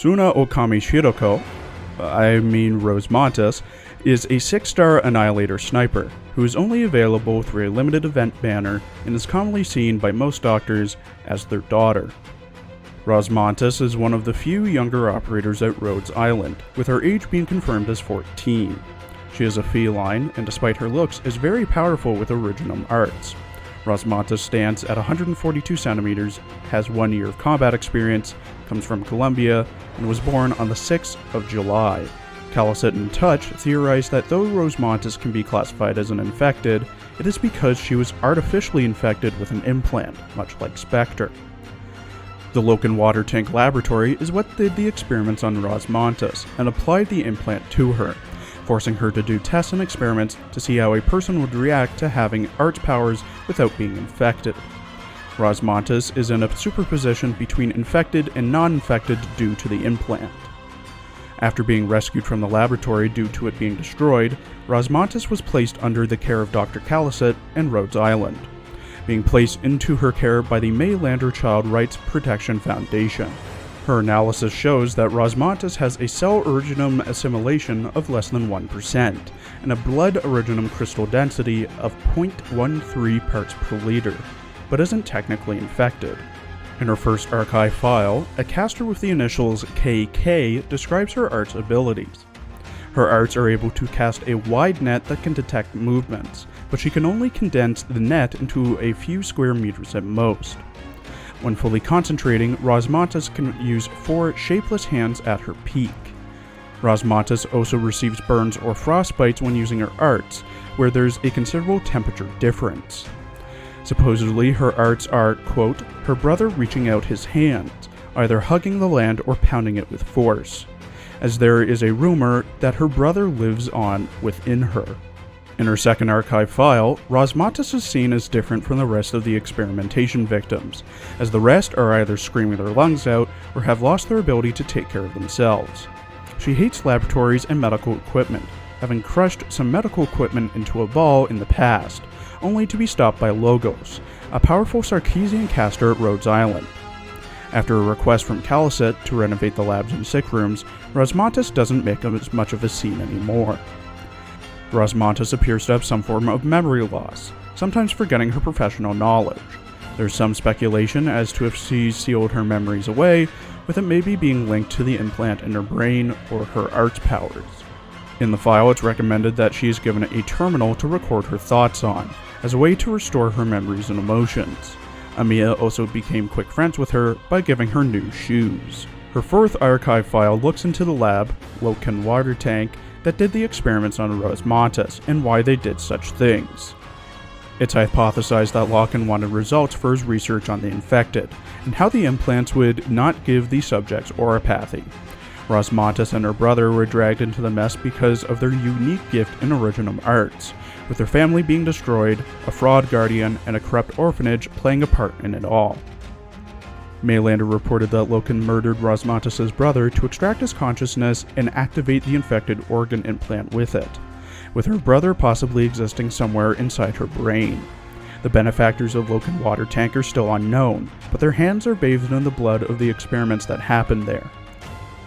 Suna Okami Shiroko, Rosmontis, is a 6-star Annihilator sniper who is only available through a limited event banner and is commonly seen by most doctors as their daughter. Rosmontis is one of the few younger operators at Rhodes Island, with her age being confirmed as 14. She is a feline, and despite her looks, is very powerful with originum arts. Rosmontis stands at 142 centimeters, has 1 year of combat experience, comes from Colombia, and was born on the 6th of July. Callicet and Touch theorized that though Rosmontis can be classified as an infected, it is because she was artificially infected with an implant, much like Spectre. The Loken Water Tank Laboratory is what did the experiments on Rosmontis and applied the implant to her, forcing her to do tests and experiments to see how a person would react to having arts powers without being infected. Rosmontis is in a superposition between infected and non-infected due to the implant. After being rescued from the laboratory due to it being destroyed, Rosmontis was placed under the care of Dr. Callicet and Rhodes Island, being placed into her care by the Maylander Child Rights Protection Foundation. Her analysis shows that Rosmontis has a cell originum assimilation of less than 1% and a blood originum crystal density of 0.13 parts per liter, but isn't technically infected. In her first archive file, a caster with the initials KK describes her arts abilities. Her arts are able to cast a wide net that can detect movements, but she can only condense the net into a few square meters at most. When fully concentrating, Rosmontis can use 4 shapeless hands at her peak. Rosmontis also receives burns or frostbites when using her arts, where there's a considerable temperature difference. Supposedly, her arts are, quote, her brother reaching out his hands, either hugging the land or pounding it with force, as there is a rumor that her brother lives on within her. In her second archive file, Rosmontis is seen as different from the rest of the experimentation victims, as the rest are either screaming their lungs out or have lost their ability to take care of themselves. She hates laboratories and medical equipment, having crushed some medical equipment into a ball in the past, only to be stopped by Logos, a powerful Sarkeesian caster at Rhodes Island. After a request from Callicet to renovate the labs and sick rooms, Rosmontis doesn't make as much of a scene anymore. Rosmontis appears to have some form of memory loss, sometimes forgetting her professional knowledge. There's some speculation as to if she sealed her memories away, with it maybe being linked to the implant in her brain or her arts powers. In the file, it's recommended that she is given a terminal to record her thoughts on, as a way to restore her memories and emotions. Amiya also became quick friends with her by giving her new shoes. Her fourth archive file looks into the lab, Loken Water Tank, that did the experiments on Rosmontis and why they did such things. It's hypothesized that Loken wanted results for his research on the infected, and how the implants would not give the subjects oropathy. Rosmontis and her brother were dragged into the mess because of their unique gift in originum arts, with their family being destroyed, a fraud guardian, and a corrupt orphanage playing a part in it all. Maylander reported that Loken murdered Rosmontis' brother to extract his consciousness and activate the infected organ implant with it, with her brother possibly existing somewhere inside her brain. The benefactors of Loken Water Tank are still unknown, but their hands are bathed in the blood of the experiments that happened there.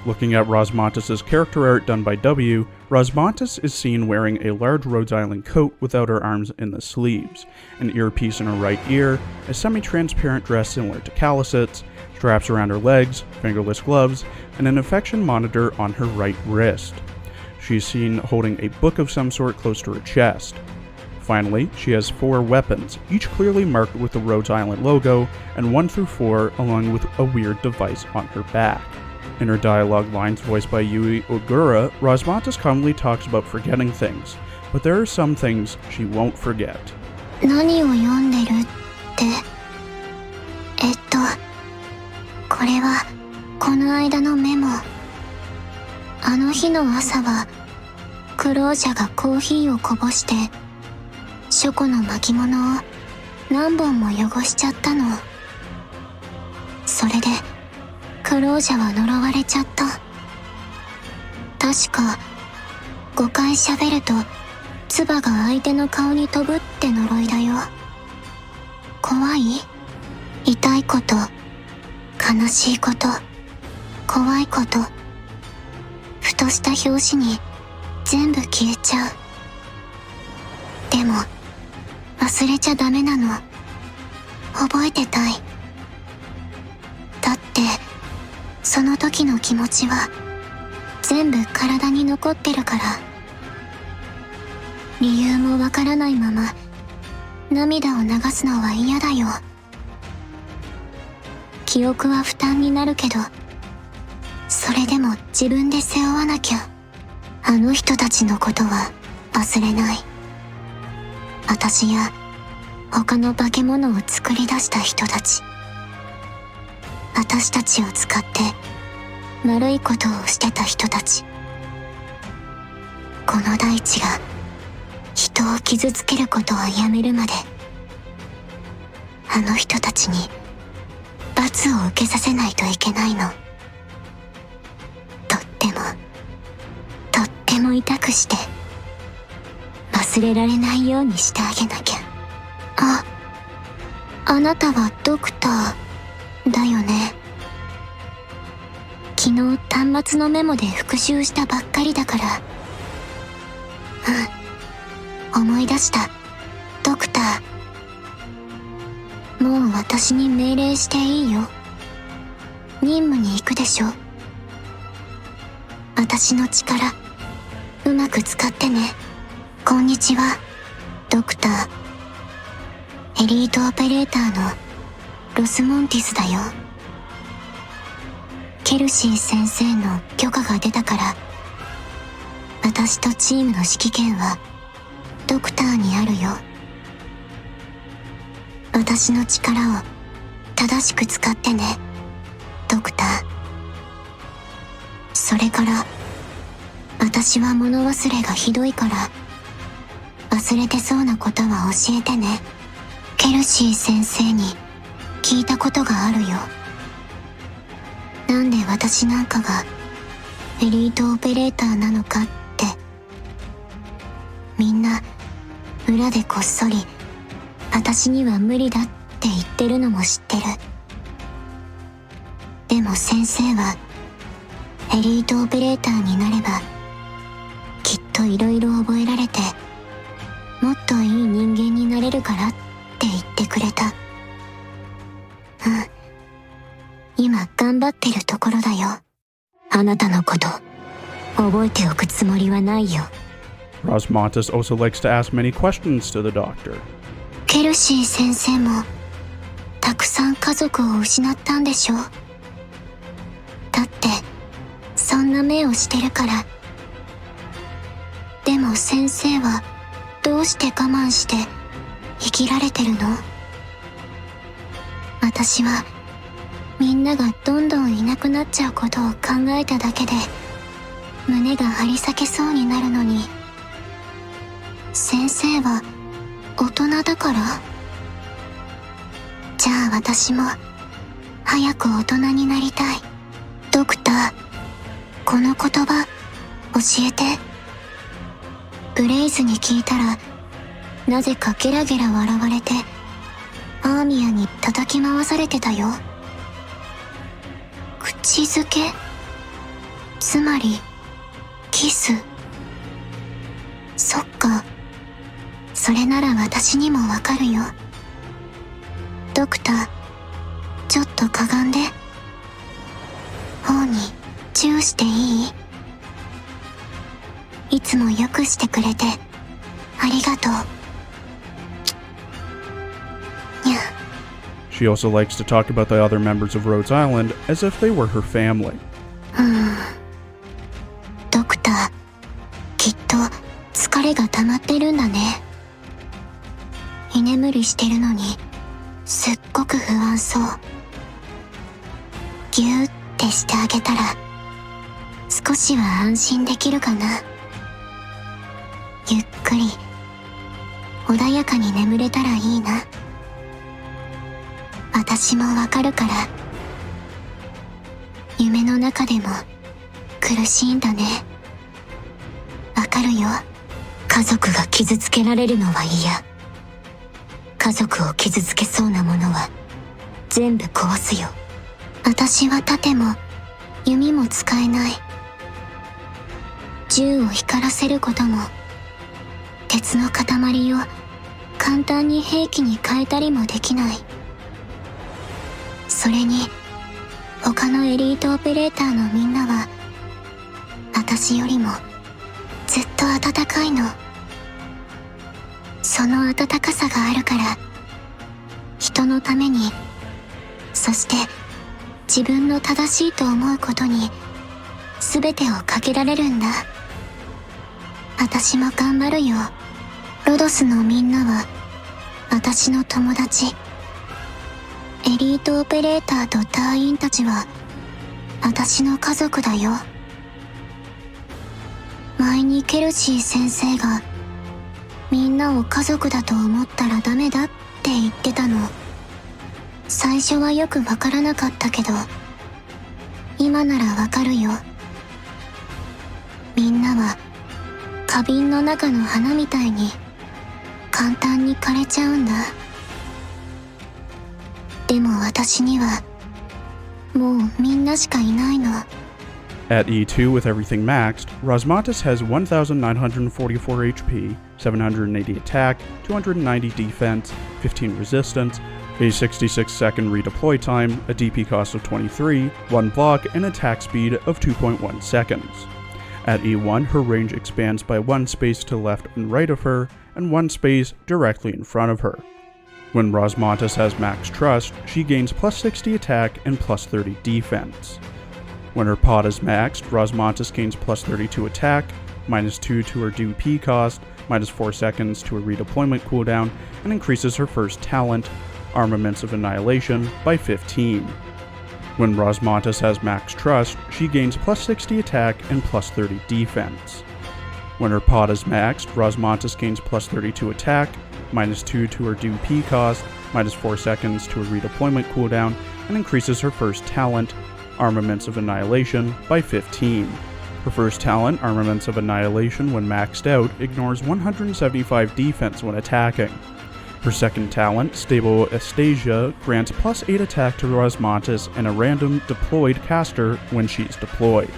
Looking at Rosmontis' character art done by W, Rosmontis is seen wearing a large Rhodes Island coat without her arms in the sleeves, an earpiece in her right ear, a semi-transparent dress similar to Callicet's, straps around her legs, fingerless gloves, and an infection monitor on her right wrist. She is seen holding a book of some sort close to her chest. Finally, she has 4 weapons, each clearly marked with the Rhodes Island logo, and 1 through 4 along with a weird device on her back. In her dialogue lines voiced by Yui Ogura, Rosmontis commonly talks about forgetting things, but there are some things she won't forget. 何を読んでるって。これはこの間のメモ。あの日の朝はクロージャがコーヒーをこぼしてショコの巻物を何本も汚しちゃったの。それでクロージャは呪われちゃった。確か5回喋ると唾が相手の顔に飛ぶって呪いだよ。怖い？痛いこと、悲しいこと、怖いこと、ふとした拍子に全部消えちゃう。でも忘れちゃダメなの。覚えてたい。だってその時の気持ちは全部体に残ってるから。理由もわからないまま涙を流すのは嫌だよ。記憶は負担になるけど、それでも自分で背負わなきゃ。あの人たちのことは忘れない。私や他の化け物を作り出した人たち、私たちを使って悪いことをしてた人たち。この大地が人を傷つけることをやめるまで、あの人たちに罰を受けさせないといけないの。とっても痛くして忘れられないようにしてあげなきゃ。あなたはドクターだよね。昨日端末のメモで復習したばっかりだから。思い出した。ドクター、もう私に命令していいよ。任務に行くでしょ。私の力うまく使ってね。こんにちは、ドクター。エリートオペレーターのロスモンティスだよ。ケルシー先生の許可が出たから、私とチームの指揮権はドクターにあるよ。私の力を正しく使ってね、ドクター。それから私は物忘れがひどいから、忘れてそうなことは教えてね。ケルシー先生に聞いたことがあるよ。なんで私なんかがエリートオペレーターなのかって。みんな裏でこっそり私には無理だって言ってるのも知ってる。でも先生はエリートオペレーターになればきっといろいろ覚えられて、もっといい人間になれるからって言ってくれた。今頑張ってるところだよ。あなたのこと覚えておくつもりはないよ。Rosmontis also likes to ask many questions to the doctor. ケルシー先生もたくさん家族を失ったんでしょ。だってそんな目をしてるから。でも先生はどうして我慢して生きられてるの？私はみんながどんどんいなくなっちゃうことを考えただけで胸が張り裂けそうになるのに、先生は大人だから？じゃあ私も早く大人になりたい。ドクター、この言葉教えて。ブレイズに聞いたらなぜかゲラゲラ笑われてアーミアに叩き回されてたよ。口づけ？つまりキス。そっか、それなら私にもわかるよ。ドクター、ちょっとかがんで。頬にチューしていい？いつもよくしてくれてありがとう。にゃ。She also likes to talk about the other members of Rhodes Island as if they were her family. ドクター、きっと疲れが溜まってるんだね。居眠りしてるのにすっごく不安そう。ギューってしてあげたら少しは安心できるかな。ゆっくり穏やかに眠れたらいいな。私もわかるから。夢の中でも苦しいんだね。わかるよ。家族が傷つけられるのは嫌。家族を傷つけそうなものは全部壊すよ。私は盾も弓も使えない。銃を光らせることも、鉄の塊を簡単に兵器に変えたりもできない。それに他のエリートオペレーターのみんなは私よりもずっと温かいの。その温かさがあるから人のために、そして自分の正しいと思うことに全てをかけられるんだ。私も頑張るよ。ロドスのみんなは私の友達。エリートオペレーターと隊員たちは私の家族だよ。前にケルシー先生がみんなを家族だと思ったらダメだって言ってたの。最初はよくわからなかったけど今ならわかるよ。みんなは花瓶の中の花みたいに簡単に枯れちゃうんだ。でも私にはもうみんなしかいないの。At E2 with everything maxed, Rosmontis has 1,944 HP, 780 attack, 290 defense, 15 resistance, a 66-second redeploy time, a DP cost of 23, 1 block, and attack speed of 2.1 seconds. At E1, her range expands by 1 space to the left and right of her, and 1 space directly in front of her. When Rosmontis has max trust, she gains plus 60 attack and plus 30 defense. When her pod is maxed, Rosmontis gains plus 32 attack, minus 2 to her DP cost, minus 4 seconds to her redeployment cooldown, and increases her first talent, Armaments of Annihilation, by 15. When Rosmontis has max trust, she gains plus 60 attack and plus 30 defense. When her pod is maxed, Rosmontis gains plus 32 attack, minus 2 to her DP cost, minus 4 seconds to her redeployment cooldown, and increases her first talent, Armaments of Annihilation, by 15. Her first talent, Armaments of Annihilation, when maxed out, ignores 175 defense when attacking. Her second talent, Stable Astasia, grants plus 8 attack to Rosmontis and a random deployed caster when she's deployed.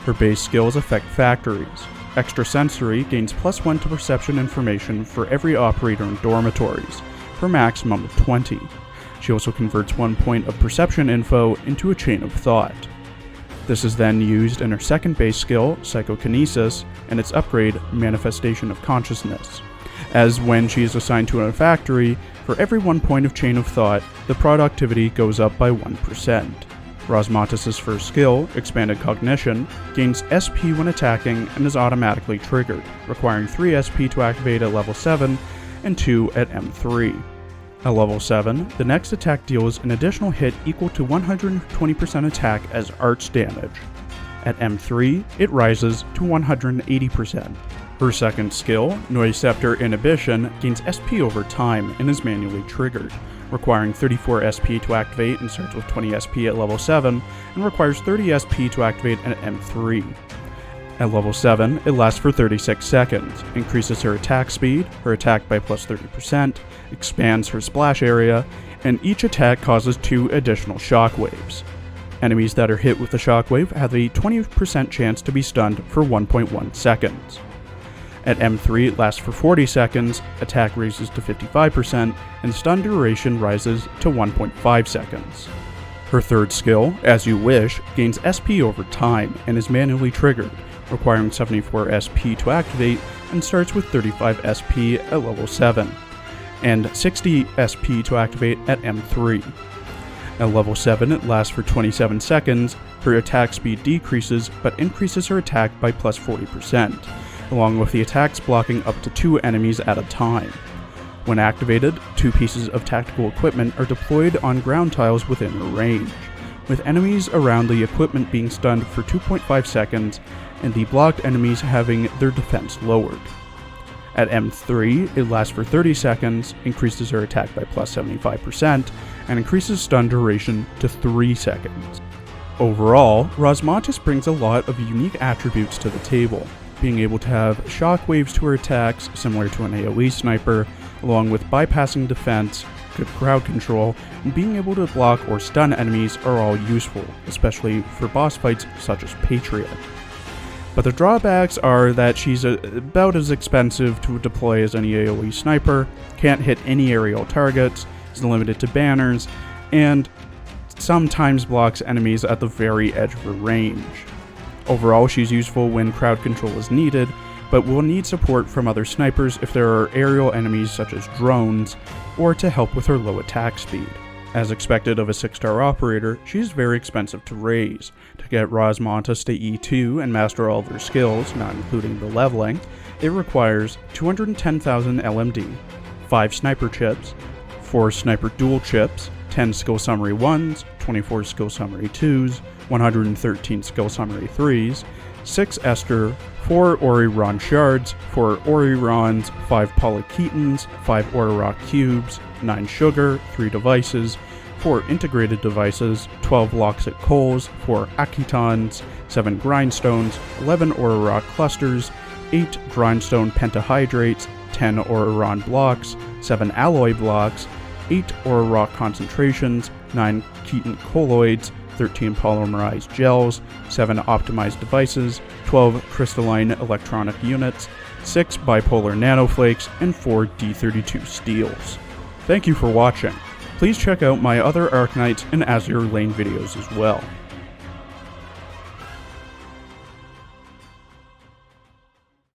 Her base skills affect factories. Extrasensory gains plus 1 to perception information for every operator in dormitories, for a maximum of 20. She also converts 1 point of perception info into a chain of thought. This is then used in her second base skill, Psychokinesis, and its upgrade, Manifestation of Consciousness. As when she is assigned to a factory, for every 1 point of chain of thought, the productivity goes up by 1%. Rosmontis' first skill, Expanded Cognition, gains SP when attacking and is automatically triggered, requiring 3 SP to activate at level 7 and 2 at M3. At level 7, the next attack deals an additional hit equal to 120% attack as arch damage. At M3, it rises to 180%. Her second skill, Noiceptor Inhibition, gains SP over time and is manually triggered, requiring 34 SP to activate and starts with 20 SP at level 7, and requires 30 SP to activate at M3. At level 7, it lasts for 36 seconds, increases her attack speed, her attack by plus 30%, expands her splash area, and each attack causes 2 additional shockwaves. Enemies that are hit with the shockwave have a 20% chance to be stunned for 1.1 seconds. At M3, it lasts for 40 seconds, attack raises to 55%, and stun duration rises to 1.5 seconds. Her third skill, As You Wish, gains SP over time and is manually triggered, requiring 74 SP to activate and starts with 35 SP at level 7, and 60 SP to activate at M3. At level 7, it lasts for 27 seconds, her attack speed decreases but increases her attack by plus 40%, along with the attacks blocking up to 2 enemies at a time. When activated, 2 pieces of tactical equipment are deployed on ground tiles within her range, with enemies around the equipment being stunned for 2.5 seconds and the blocked enemies having their defense lowered. At M3, it lasts for 30 seconds, increases her attack by plus 75%, and increases stun duration to 3 seconds. Overall, Rosmontis brings a lot of unique attributes to the table, being able to have shockwaves to her attacks similar to an AoE sniper, along with bypassing defense, good crowd control, and being able to block or stun enemies are all useful, especially for boss fights such as Patriot. But the drawbacks are that she's about as expensive to deploy as any AoE sniper, can't hit any aerial targets, is limited to banners, and sometimes blocks enemies at the very edge of her range. Overall, she's useful when crowd control is needed, but will need support from other snipers if there are aerial enemies such as drones, or to help with her low attack speed. As expected of a 6-star operator, she is very expensive to raise. To get Rosmontis to E2 and master all of her skills, not including the leveling, it requires 210,000 LMD, 5 sniper chips, 4 sniper dual chips, 10 skill summary 1s, 24 skill summary 2s, 113 skill summary 3s, 6 Ester, 4 Oriron shards, 4 Orirons, 5 Polyketons, 5 Ororok cubes, 9 sugar, 3 devices, 4 integrated devices, 12 Loxit coals, 4 Akitons, 7 grindstones, 11 Ororok clusters, 8 grindstone pentahydrates, 10 Oriron blocks, 7 alloy blocks, 8 Ororok concentrations, 9 Keton colloids, 13 polymerized gels, 7 optimized devices, 12 crystalline electronic units, 6 bipolar nanoflakes, and 4 D32 steels. Thank you for watching. Please check out my other Arknights and Azure Lane videos as well.